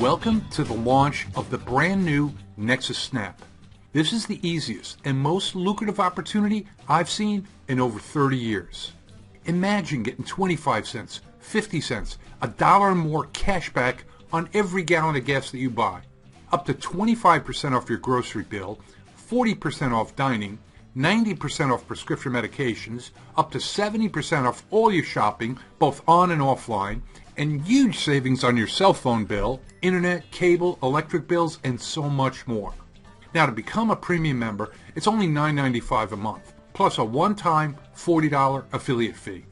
Welcome to the launch of the brand new Nexus Snap. This is the easiest and most lucrative opportunity I've seen in over 30 years. Imagine getting 25 cents, 50 cents, $1 or more cash back on every gallon of gas that you buy. Up to 25% off your grocery bill, 40% off dining, 90% off prescription medications, up to 70% off all your shopping, both on and offline, and huge savings on your cell phone bill, internet, cable, electric bills, and so much more. Now, to become a premium member, it's only $9.95 a month, plus a one-time $40 affiliate fee.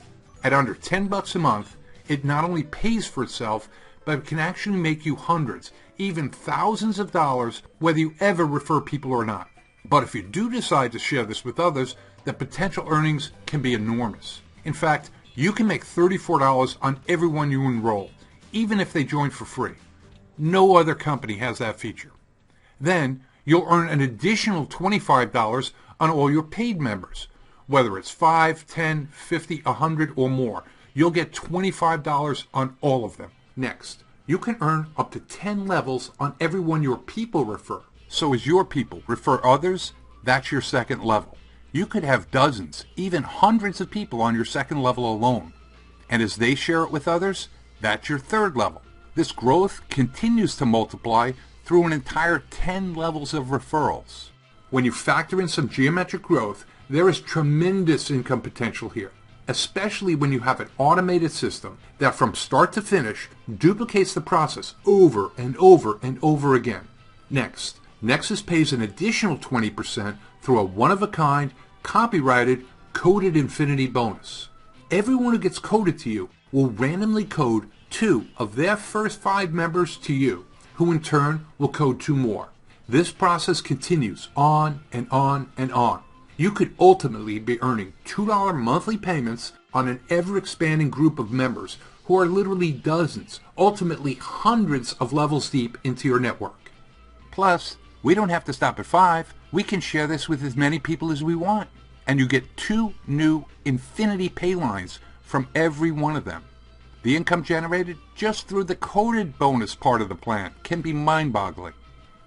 At under $10 a month, it not only pays for itself, but it can actually make you hundreds, even thousands of dollars, whether you ever refer people or not. But if you do decide to share this with others, the potential earnings can be enormous. In fact, you can make $34 on everyone you enroll, even if they join for free. No other company has that feature. Then, you'll earn an additional $25 on all your paid members. Whether it's 5, 10, 50, 100, or more, you'll get $25 on all of them. Next, you can earn up to 10 levels on everyone your people refer. So as your people refer others, that's your second level. You could have dozens, even hundreds of people on your second level alone. And as they share it with others, that's your third level. This growth continues to multiply through an entire 10 levels of referrals. When you factor in some geometric growth, there is tremendous income potential here, especially when you have an automated system that from start to finish duplicates the process over and over and over again. Next, Nexus pays an additional 20% through a one-of-a-kind, copyrighted, coded infinity bonus. Everyone who gets coded to you will randomly code 2 of their first 5 members to you, who in turn will code 2 more. This process continues on and on and on. You could ultimately be earning $2 monthly payments on an ever-expanding group of members who are literally dozens, ultimately hundreds of levels deep into your network. Plus, we don't have to stop at 5. We can share this with as many people as we want. And you get 2 new infinity pay lines from every one of them. The income generated just through the coded bonus part of the plan can be mind-boggling.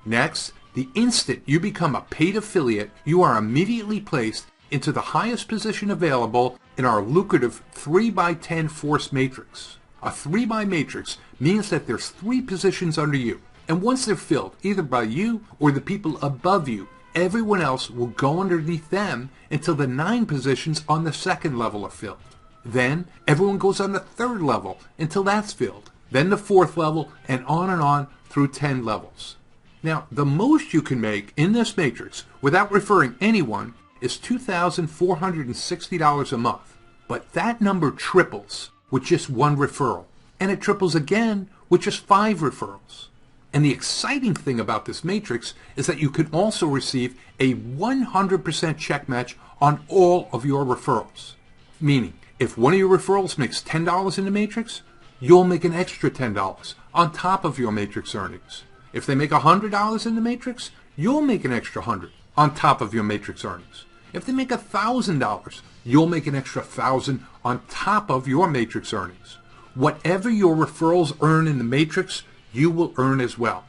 Next, the instant you become a paid affiliate, you are immediately placed into the highest position available in our lucrative 3x10 force matrix. A 3x matrix means that there's 3 positions under you. And once they're filled, either by you or the people above you, everyone else will go underneath them until the 9 positions on the second level are filled. Then, everyone goes on the 3rd level until that's filled. Then the 4th level, and on through 10 levels. Now, the most you can make in this matrix without referring anyone is $2,460 a month. But that number triples with just 1 referral. And it triples again with just 5 referrals. And the exciting thing about this matrix is that you can also receive a 100% check match on all of your referrals. Meaning, if one of your referrals makes $10 in the matrix, you'll make an extra $10 on top of your matrix earnings. If they make $100 in the matrix, you'll make an extra $100 on top of your matrix earnings. If they make $1,000, you'll make an extra $1,000 on top of your matrix earnings. Whatever your referrals earn in the matrix, you will earn as well.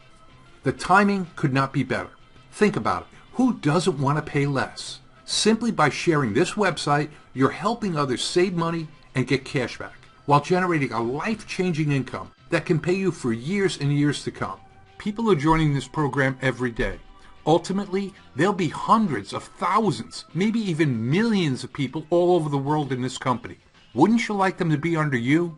The timing could not be better. Think about it. Who doesn't want to pay less? Simply by sharing this website, you're helping others save money and get cash back, while generating a life-changing income that can pay you for years and years to come. People are joining this program every day. Ultimately, there'll be hundreds of thousands, maybe even millions of people all over the world in this company. Wouldn't you like them to be under you?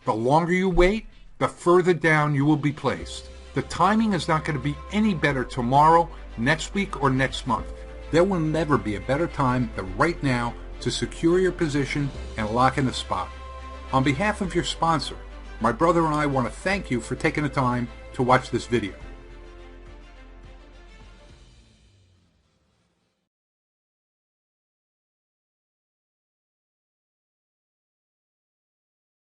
The longer you wait, the further down you will be placed. The timing is not going to be any better tomorrow, next week, or next month. There will never be a better time than right now to secure your position and lock in a spot. On behalf of your sponsor, my brother and I want to thank you for taking the time to watch this video.